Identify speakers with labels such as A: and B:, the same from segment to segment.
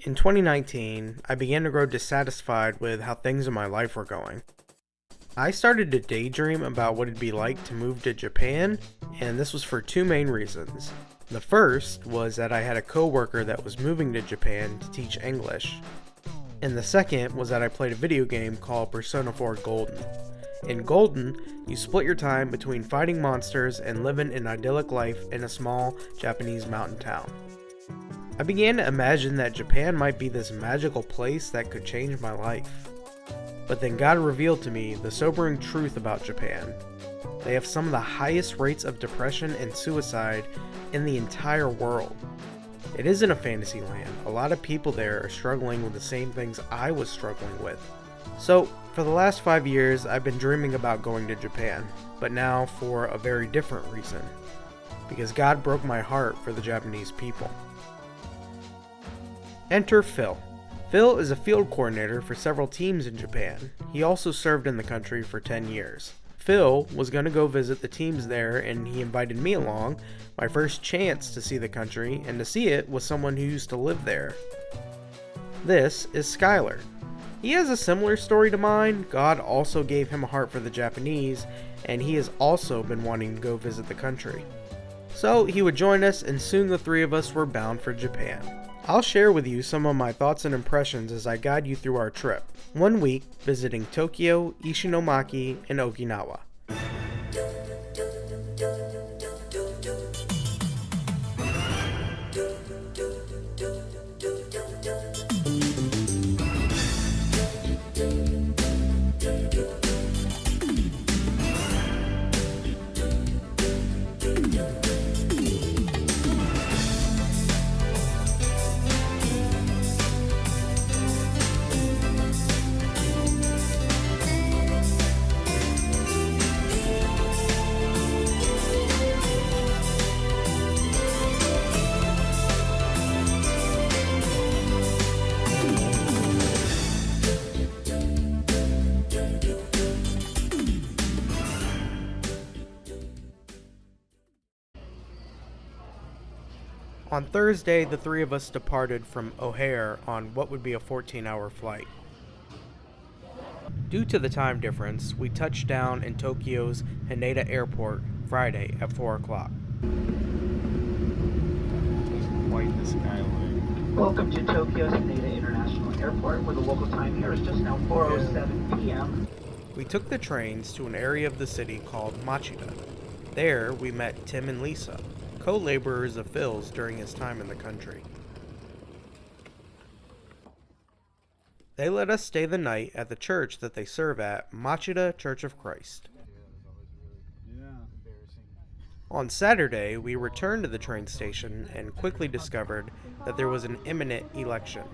A: In 2019, I began to grow dissatisfied with how things in my life were going. I started to daydream about what it'd be like to move to Japan, and this was for two main reasons. The first was that I had a coworker that was moving to Japan to teach English, and the second was that I played a video game called Persona 4 Golden. In Golden, you split your time between fighting monsters and living an idyllic life in a small Japanese mountain town. I began to imagine that Japan might be this magical place that could change my life. But then God revealed to me the sobering truth about Japan. They have some of the highest rates of depression and suicide in the entire world. It isn't a fantasy land. A lot of people there are struggling with the same things I was struggling with. So, for the last 5 years, I've been dreaming about going to Japan, but now for a very different reason. Because God broke my heart for the Japanese people. Enter Phil. Phil is a field coordinator for several teams in Japan. He also served in the country for 10 years. Phil was going to go visit the teams there, and he invited me along, my first chance to see the country, and to see it with someone who used to live there. This is Skylar. He has a similar story to mine. God also gave him a heart for the Japanese, and he has also been wanting to go visit the country. So he would join us, and soon the three of us were bound for Japan. I'll share with you some of my thoughts and impressions as I guide you through our trip. 1 week visiting Tokyo, Ishinomaki, and Okinawa. On Thursday, the three of us departed from O'Hare on what would be a 14-hour flight. Due to the time difference, we touched down in Tokyo's Haneda Airport Friday at 4 o'clock.
B: Quite the skyline.
C: Welcome to Tokyo's Haneda International Airport, where the local time here is just now 4:07 p.m.
A: We took the trains to an area of the city called Machida. There, we met Tim and Lisa, co-laborers of Phil's during his time in the country. They let us stay the night at the church that they serve at, Machida Church of Christ. On Saturday, we returned to the train station and quickly discovered that there was an imminent election.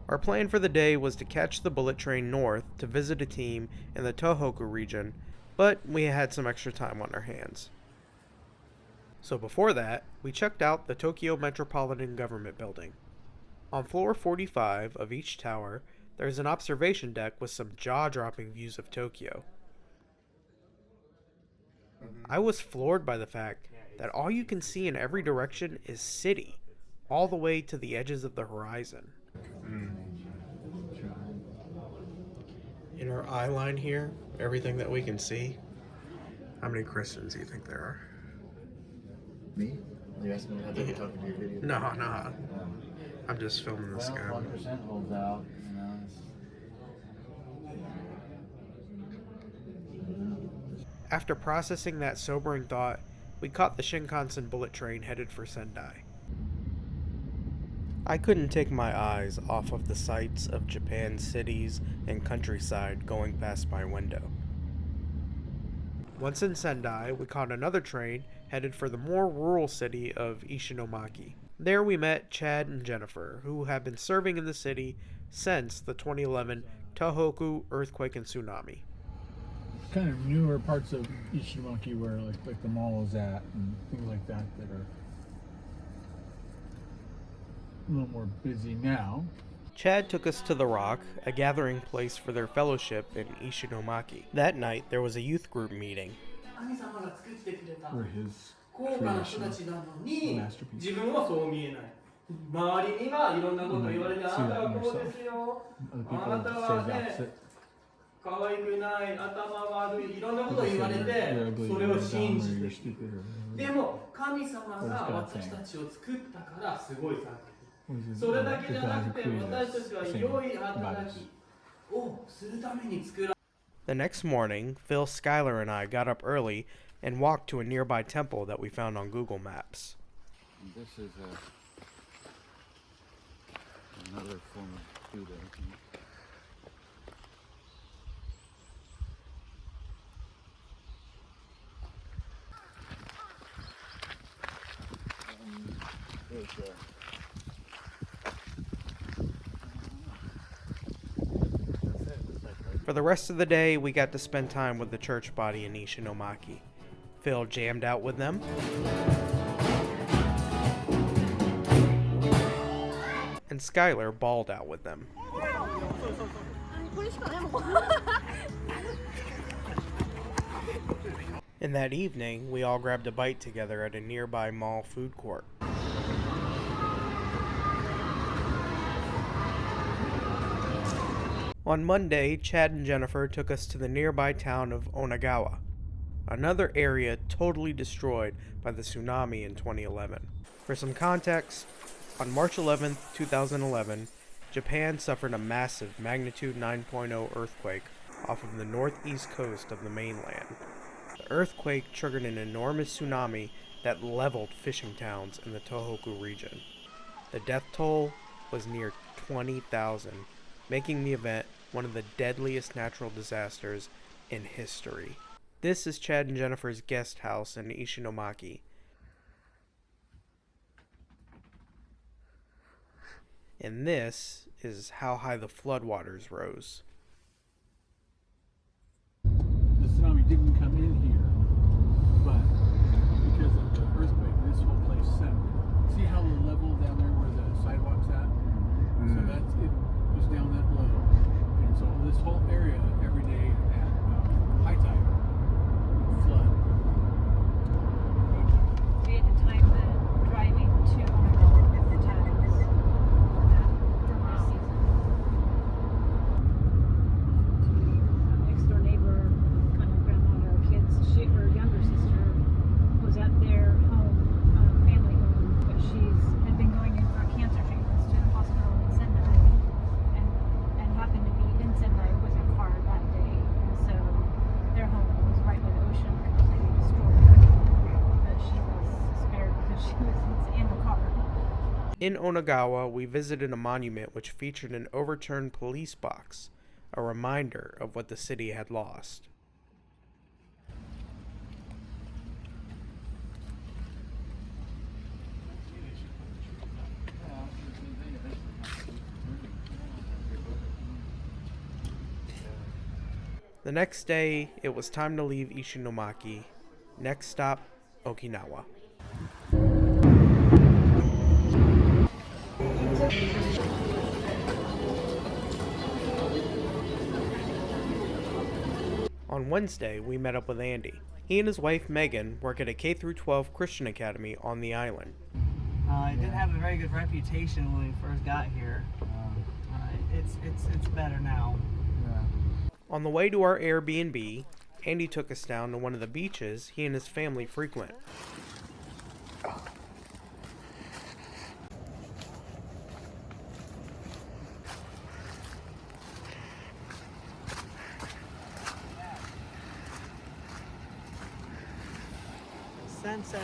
A: Our plan for the day was to catch the bullet train north to visit a team in the Tohoku region, but we had some extra time on our hands. So before that, we checked out the Tokyo Metropolitan Government Building. On floor 45 of each tower, there's an observation deck with some jaw-dropping views of Tokyo. I was floored by the fact that all you can see in every direction is city, all the way to the edges of the horizon. In our eye line here, everything that we can see, how many Christians do you think there are?
B: Me? You asked me how they were talking to your video.
A: No. I'm just filming the sky.
B: 1% holds out, you know.
A: After processing that sobering thought, we caught the Shinkansen bullet train headed for Sendai. I couldn't take my eyes off of the sights of Japan's cities and countryside going past my window. Once in Sendai, we caught another train headed for the more rural city of Ishinomaki. There we met Chad and Jennifer, who have been serving in the city since the 2011 Tohoku earthquake and tsunami.
D: Kind of newer parts of Ishinomaki where like the mall is at and things like that that are a little more busy now.
A: Chad took us to The Rock, a gathering place for their fellowship in Ishinomaki. That night, there was a youth group meeting.
D: Were his
E: 高価な人たちなのに
D: masterpiece.
E: 自分はそう見えない周りにはいろんなこと言われてあなたはこうですよ
D: Other
E: あな
D: people
E: た
D: say
E: は
D: the
E: ね
D: opposite.
E: 可愛くない頭悪いいろんなこと
D: People
E: 言
D: say
E: われ
D: you're
E: て
D: ugly,
E: それ
D: you're
E: を信
D: dumb,
E: じ
D: or
E: て
D: you're stupid, or
E: でも神様
D: What
E: が
D: is God
E: 私たちを作ったからすごいさ
D: what is it?
E: それだけじゃ
D: The
E: な
D: God
E: く
D: who
E: て
D: created
E: 私た
D: us
E: ちは
D: saying
E: 良い
D: about
E: 働
D: us.
E: きをするために作ら
A: The next morning, Phil, Skylar, and I got up early and walked to a nearby temple that we found on Google Maps.
F: And this is another form of Buddha. There's
A: For the rest of the day, we got to spend time with the church body in Ishinomaki. Phil jammed out with them. And Skylar balled out with them. And that evening, we all grabbed a bite together at a nearby mall food court. On Monday, Chad and Jennifer took us to the nearby town of Onagawa, another area totally destroyed by the tsunami in 2011. For some context, on March 11, 2011, Japan suffered a massive magnitude 9.0 earthquake off of the northeast coast of the mainland. The earthquake triggered an enormous tsunami that leveled fishing towns in the Tohoku region. The death toll was near 20,000, making the event one of the deadliest natural disasters in history. This is Chad and Jennifer's guest house in Ishinomaki. And this is how high the floodwaters rose.
D: The tsunami didn't come in here, but because of the earthquake, this whole place settled. See how the level down there where the sidewalk's at? So that's it was down that low, and so this whole area every day at high tide would flood.
G: We had to time the driving to Oregon with the tides for that from this season. Next door neighbor, kind of grandmother, her younger sister was at their home, family home, but had been going in for cancer treatments to the hospital in Sendai, and happened to be in Sendai with her car that day, and so their home was right by the ocean, completely destroyed. But she was spared because she was in the car.
A: In Onagawa, we visited a monument which featured an overturned police box, a reminder of what the city had lost. The next day, it was time to leave Ishinomaki. Next stop, Okinawa. On Wednesday, we met up with Andy. He and his wife Megan work at a K-12 Christian academy on the island.
H: It didn't have a very good reputation when we first got here. It's better now.
A: On the way to our Airbnb, Andy took us down to one of the beaches he and his family frequent.
H: Sunset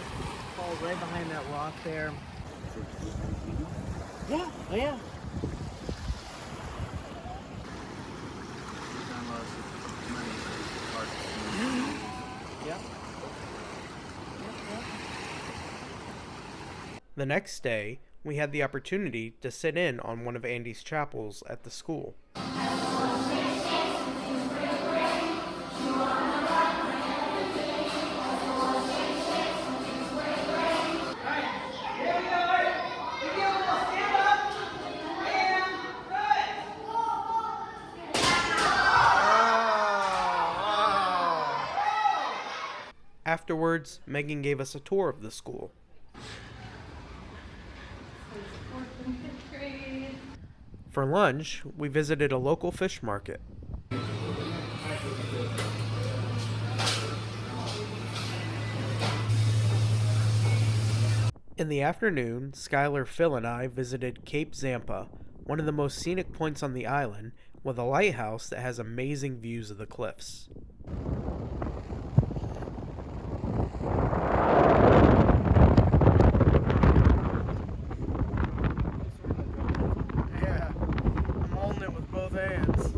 H: falls right behind that rock there. Yeah, oh yeah. Yep.
A: The next day, we had the opportunity to sit in on one of Andy's chapels at the school. Afterwards, Megan gave us a tour of the school. For lunch, we visited a local fish market. In the afternoon, Skylar, Phil, and I visited Cape Zampa, one of the most scenic points on the island, with a lighthouse that has amazing views of the cliffs. Yeah, I'm holding it with both hands.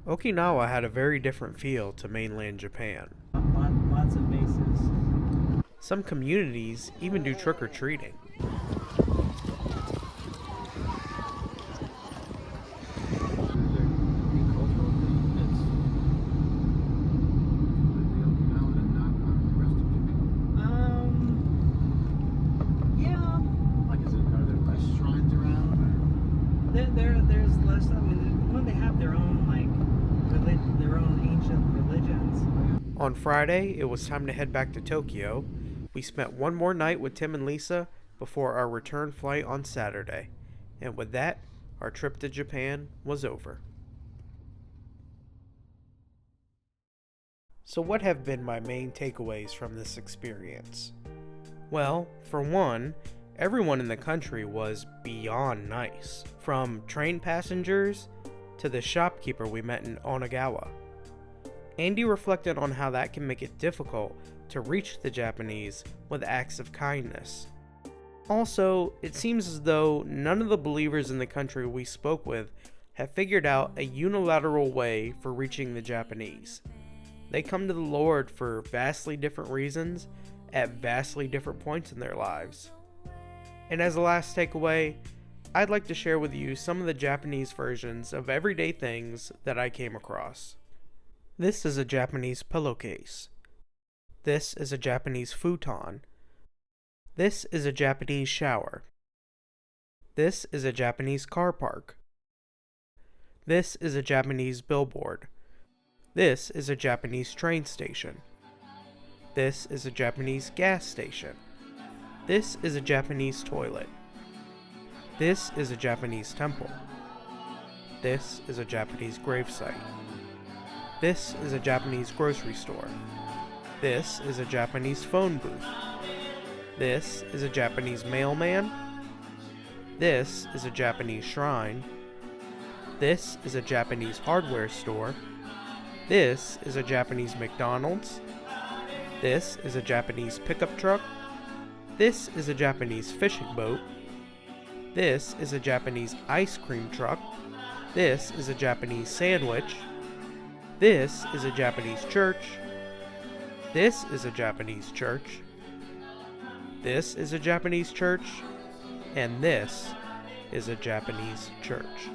A: Okinawa had a very different feel to mainland Japan.
H: Lots of bases.
A: Some communities even do trick-or-treating.
H: Yeah.
B: Like, are there less shrines around?
H: There's less. I mean, when they have their own their own ancient religions.
A: On Friday, it was time to head back to Tokyo. We spent one more night with Tim and Lisa before our return flight on Saturday. And with that, our trip to Japan was over. So what have been my main takeaways from this experience? Well, for one, everyone in the country was beyond nice. From train passengers to the shopkeeper we met in Onagawa. Andy reflected on how that can make it difficult to reach the Japanese with acts of kindness. Also, it seems as though none of the believers in the country we spoke with have figured out a unilateral way for reaching the Japanese. They come to the Lord for vastly different reasons at vastly different points in their lives. And as a last takeaway, I'd like to share with you some of the Japanese versions of everyday things that I came across. This is a Japanese pillowcase. This is a Japanese futon. This is a Japanese shower. This is a Japanese car park. This is a Japanese billboard. This is a Japanese train station. This is a Japanese gas station. This is a Japanese toilet. This is a Japanese temple. This is a Japanese gravesite. This is a Japanese grocery store. This is a Japanese phone booth. This is a Japanese mailman. This is a Japanese shrine. This is a Japanese hardware store. This is a Japanese McDonald's. This is a Japanese pickup truck. This is a Japanese fishing boat. This is a Japanese ice cream truck. This is a Japanese sandwich. This is a Japanese church. This is a Japanese church. This is a Japanese church. And this is a Japanese church.